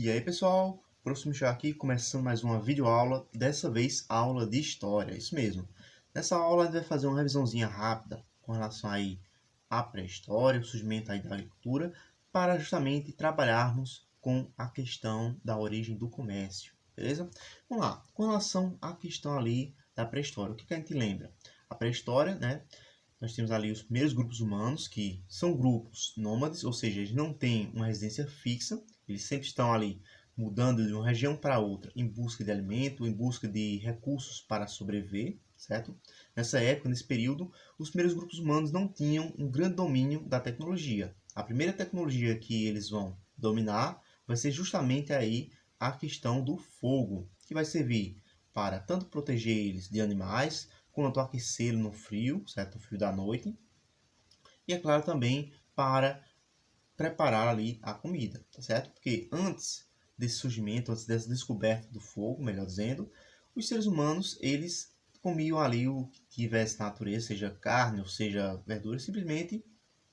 E aí pessoal, próximo já aqui, começando mais uma videoaula, dessa vez aula de História, isso mesmo. Nessa aula a gente vai fazer uma revisãozinha rápida com relação aí à pré-história, o surgimento aí da agricultura, para justamente trabalharmos com a questão da origem do comércio, beleza? Vamos lá, com relação à questão ali da pré-história, o que a gente lembra? A pré-história, né? Nós temos ali os primeiros grupos humanos, que são grupos nômades, ou seja, eles não têm uma residência fixa, eles sempre estão ali mudando de uma região para outra em busca de alimento, em busca de recursos para sobreviver, certo? Nessa época, nesse período, os primeiros grupos humanos não tinham um grande domínio da tecnologia. A primeira tecnologia que eles vão dominar vai ser justamente aí a questão do fogo, que vai servir para tanto proteger eles de animais, quanto aquecê-lo no frio, certo? No frio da noite. E é claro também para preparar ali a comida, tá certo? Porque antes desse surgimento, antes dessa descoberta do fogo, melhor dizendo, os seres humanos, eles comiam ali o que tivesse na natureza, seja carne ou seja verdura, simplesmente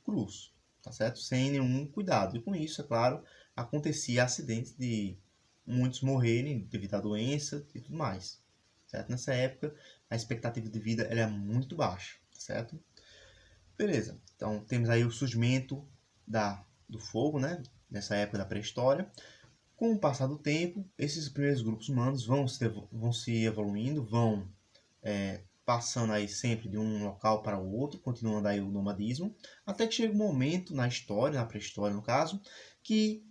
crus, tá certo? Sem nenhum cuidado. E com isso, é claro, acontecia acidentes de muitos morrerem devido à doença e tudo mais, certo? Nessa época, a expectativa de vida era muito baixa, certo? Beleza. Então, temos aí o surgimento do fogo, né? Nessa época da pré-história. Com o passar do tempo, esses primeiros grupos humanos vão se evoluindo, vão passando aí sempre de um local para o outro, continuando aí o nomadismo, até que chega um momento na história, na pré-história no caso, que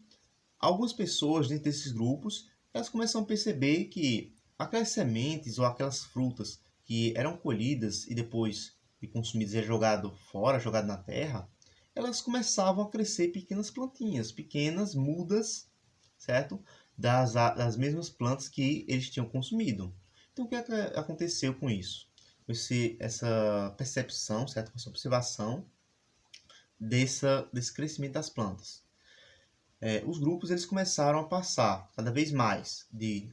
algumas pessoas dentro desses grupos, elas começam a perceber que aquelas sementes ou aquelas frutas que eram colhidas e depois de consumidas e jogado fora, jogado na terra, elas começavam a crescer pequenas plantinhas, pequenas mudas, certo? Das mesmas plantas que eles tinham consumido. Então, o que aconteceu com isso? Essa percepção, certo? Essa observação desse crescimento das plantas. Os grupos eles começaram a passar cada vez mais de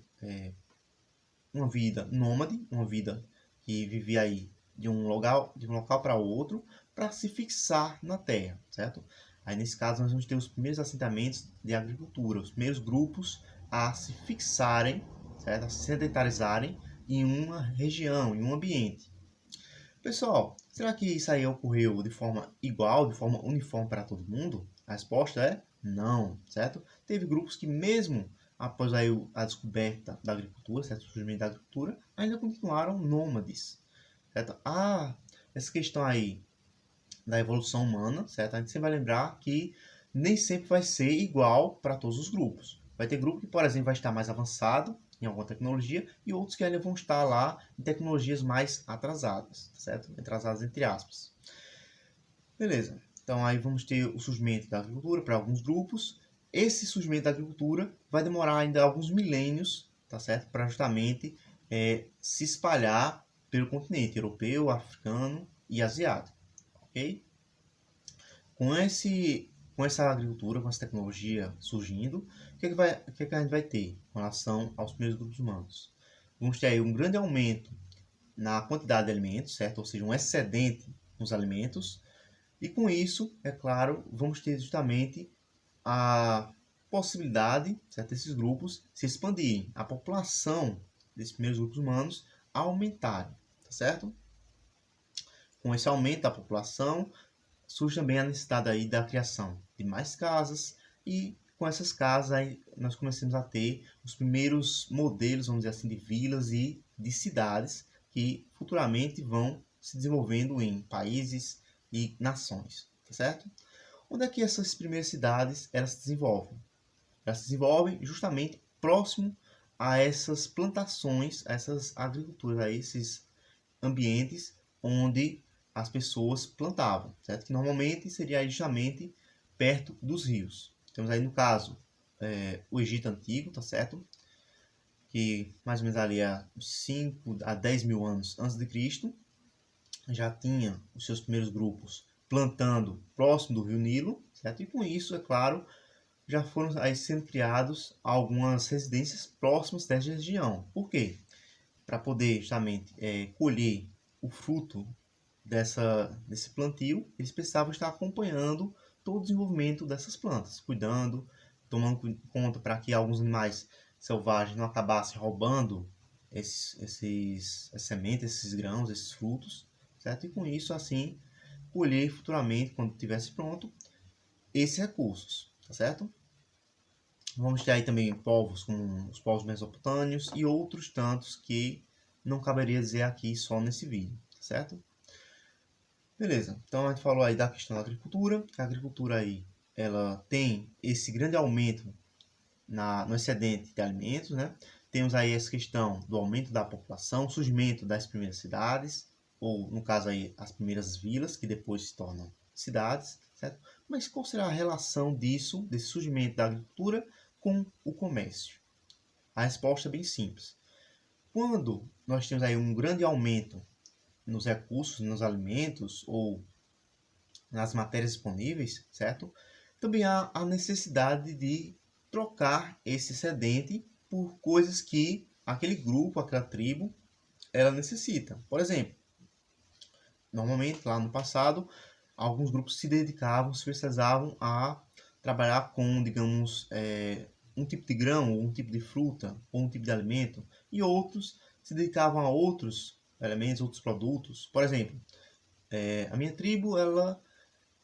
uma vida nômade, uma vida que vivia aí de um local para outro, para se fixar na terra, certo? Aí nesse caso nós vamos ter os primeiros assentamentos de agricultura, os primeiros grupos a se fixarem, certo? A se sedentarizarem em uma região, em um ambiente. Pessoal, será que isso aí ocorreu de forma igual, de forma uniforme para todo mundo? A resposta é não, certo? Teve grupos que mesmo após aí a descoberta da agricultura, certo? O surgimento da agricultura, ainda continuaram nômades, certo? Essa questão aí da evolução humana, certo? A gente sempre vai lembrar que nem sempre vai ser igual para todos os grupos. Vai ter grupo que, por exemplo, vai estar mais avançado em alguma tecnologia e outros que ainda vão estar lá em tecnologias mais atrasadas, certo? Atrasadas entre aspas. Beleza. Então aí vamos ter o surgimento da agricultura para alguns grupos. Esse surgimento da agricultura vai demorar ainda alguns milênios, tá certo? Para justamente se espalhar pelo continente europeu, africano e asiático, ok? Com essa agricultura, com essa tecnologia surgindo, o que a gente vai ter com relação aos primeiros grupos humanos? Vamos ter aí um grande aumento na quantidade de alimentos, certo? Ou seja, um excedente nos alimentos. E com isso, é claro, vamos ter justamente a possibilidade, certo, desses grupos se expandirem, a população desses primeiros grupos humanos aumentarem, tá certo? Com esse aumento da população, surge também a necessidade aí da criação de mais casas e com essas casas aí nós começamos a ter os primeiros modelos, vamos dizer assim, de vilas e de cidades que futuramente vão se desenvolvendo em países e nações, tá certo? Onde é que essas primeiras cidades elas se desenvolvem? Elas se desenvolvem justamente próximo a essas plantações, a essas agriculturas, a esses ambientes onde as pessoas plantavam, certo? Que normalmente seria justamente perto dos rios. Temos aí no caso o Egito Antigo, tá certo? Que mais ou menos ali há 5 a 10 mil anos antes de Cristo já tinha os seus primeiros grupos plantando próximo do rio Nilo, certo? E com isso, é claro, já foram aí sendo criados algumas residências próximas dessa região. Por quê? Para poder justamente colher o fruto desse plantio, eles precisavam estar acompanhando todo o desenvolvimento dessas plantas, cuidando, tomando conta para que alguns animais selvagens não acabassem roubando essas sementes, esses grãos, esses frutos, certo? E com isso, assim, colher futuramente, quando estivesse pronto, esses recursos, tá certo? Vamos ter aí também povos como os povos mesopotâmios e outros tantos que não caberia dizer aqui só nesse vídeo, tá certo? Beleza, então a gente falou aí da questão da agricultura. A agricultura aí, ela tem esse grande aumento no excedente de alimentos, né? Temos aí essa questão do aumento da população, surgimento das primeiras cidades, ou no caso aí as primeiras vilas, que depois se tornam cidades, certo? Mas qual será a relação disso, desse surgimento da agricultura, com o comércio? A resposta é bem simples. Quando nós temos aí um grande aumento nos recursos, nos alimentos ou nas matérias disponíveis, certo? Também há a necessidade de trocar esse excedente por coisas que aquele grupo, aquela tribo, ela necessita. Por exemplo, normalmente lá no passado, alguns grupos se dedicavam, se especializavam a trabalhar com, digamos, um tipo de grão, ou um tipo de fruta, ou um tipo de alimento, e outros se dedicavam a outros elementos, outros produtos. Por exemplo, a minha tribo, ela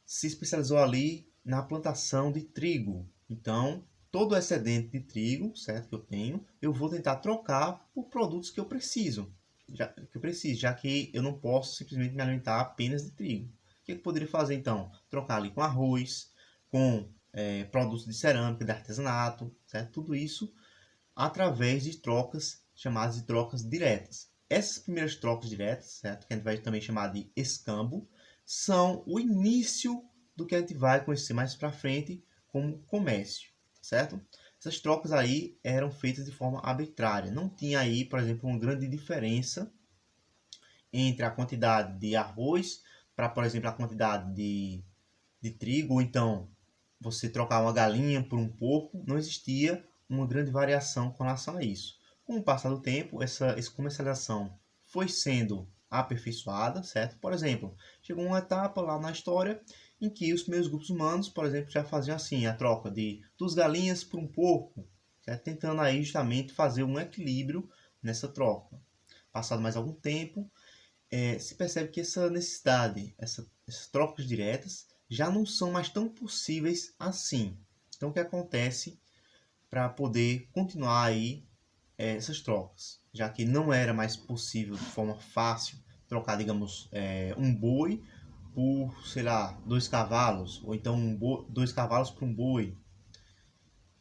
se especializou ali na plantação de trigo. Então, todo o excedente de trigo, certo, que eu tenho, eu vou tentar trocar por produtos que eu preciso, já que eu não posso simplesmente me alimentar apenas de trigo. O que eu poderia fazer então? Trocar ali com arroz, com produtos de cerâmica, de artesanato, certo? Tudo isso através de trocas chamadas de trocas diretas. Essas primeiras trocas diretas, certo? Que a gente vai também chamar de escambo, são o início do que a gente vai conhecer mais para frente como comércio, certo? Essas trocas aí eram feitas de forma arbitrária. Não tinha aí, por exemplo, uma grande diferença entre a quantidade de arroz para, por exemplo, a quantidade de trigo, ou então você trocar uma galinha por um porco, não existia uma grande variação com relação a isso. Com o passar do tempo, essa comercialização foi sendo aperfeiçoada, certo? Por exemplo, chegou uma etapa lá na história em que os primeiros grupos humanos, por exemplo, já faziam assim, a troca de 2 galinhas por um porco, certo? Tentando aí justamente fazer um equilíbrio nessa troca. Passado mais algum tempo, se percebe que essa necessidade, essas trocas diretas, já não são mais tão possíveis assim. Então, o que acontece para poder continuar aí essas trocas? Já que não era mais possível de forma fácil trocar, digamos, um boi por, sei lá, 2 cavalos, ou então 2 cavalos por um boi,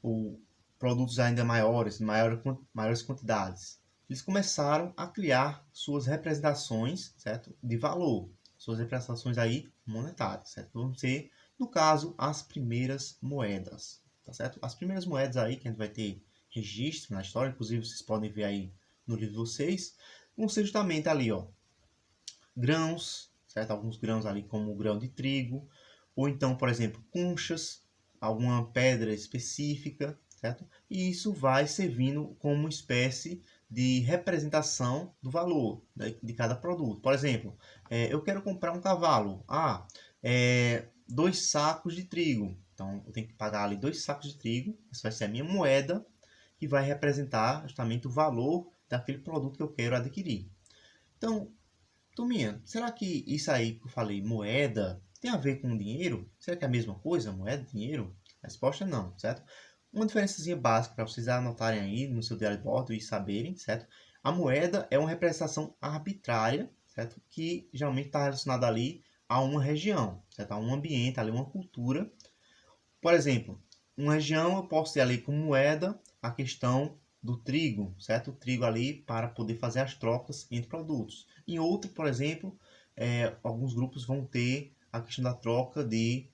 ou produtos ainda maiores, maiores quantidades. Eles começaram a criar suas representações, certo, de valor, suas representações aí monetárias, certo? Vão ser, no caso, as primeiras moedas, tá certo? As primeiras moedas aí que a gente vai ter registro na história, inclusive vocês podem ver aí no livro de vocês, vão ser justamente ali, ó, grãos, certo? Alguns grãos ali como o grão de trigo, ou então, por exemplo, conchas, alguma pedra específica, certo? E isso vai servindo como uma espécie de representação do valor, né, de cada produto. Por exemplo, eu quero comprar um cavalo. 2 sacos de trigo. Então, eu tenho que pagar ali 2 sacos de trigo. Essa vai ser a minha moeda, que vai representar justamente o valor daquele produto que eu quero adquirir. Então, Turminha, será que isso aí que eu falei, moeda, tem a ver com dinheiro? Será que é a mesma coisa, moeda e dinheiro? A resposta é não, certo? Uma diferençazinha básica para vocês anotarem aí no seu diário de bordo e saberem, certo? A moeda é uma representação arbitrária, certo? Que geralmente está relacionada ali a uma região, certo? A um ambiente, ali uma cultura. Por exemplo, uma região eu posso ter ali como moeda a questão do trigo, certo? O trigo ali para poder fazer as trocas entre produtos. Em outro, por exemplo, alguns grupos vão ter a questão da troca de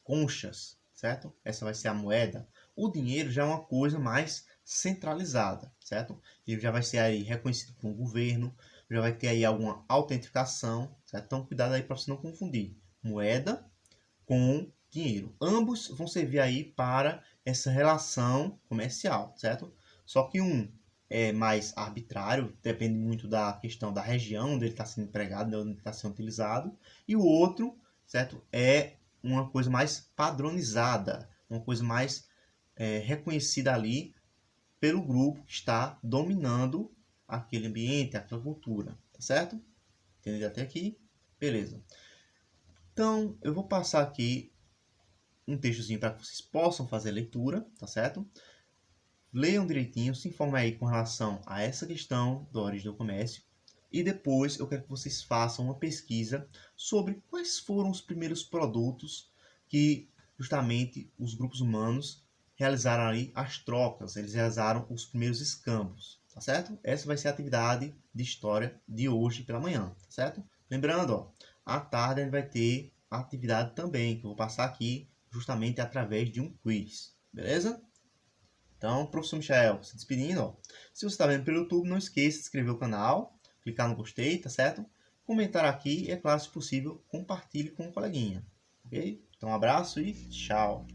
conchas, certo? Essa vai ser a moeda. O dinheiro já é uma coisa mais centralizada, certo? Ele já vai ser aí reconhecido por um governo, já vai ter aí alguma autentificação, certo? Então, cuidado aí para você não confundir moeda com dinheiro. Ambos vão servir aí para essa relação comercial, certo? Só que um é mais arbitrário, depende muito da questão da região onde ele está sendo empregado, onde ele está sendo utilizado, e o outro, certo, é uma coisa mais padronizada, uma coisa mais reconhecida ali pelo grupo que está dominando aquele ambiente, aquela cultura, tá certo? Entendeu até aqui? Beleza. Então, eu vou passar aqui um textozinho para que vocês possam fazer a leitura, tá certo? Leiam direitinho, se informem aí com relação a essa questão da origem do comércio. E depois eu quero que vocês façam uma pesquisa sobre quais foram os primeiros produtos que justamente os grupos humanos realizaram ali as trocas, eles realizaram os primeiros escambos, tá certo? Essa vai ser a atividade de história de hoje pela manhã, tá certo? Lembrando, ó, à tarde a gente vai ter a atividade também, que eu vou passar aqui justamente através de um quiz, beleza? Então, professor Michael, se despedindo, ó. Se você está vendo pelo YouTube, não esqueça de se inscrever no canal, clicar no gostei, tá certo? Comentar aqui e, é claro, se possível, compartilhe com um coleguinha, ok? Então, um abraço e tchau!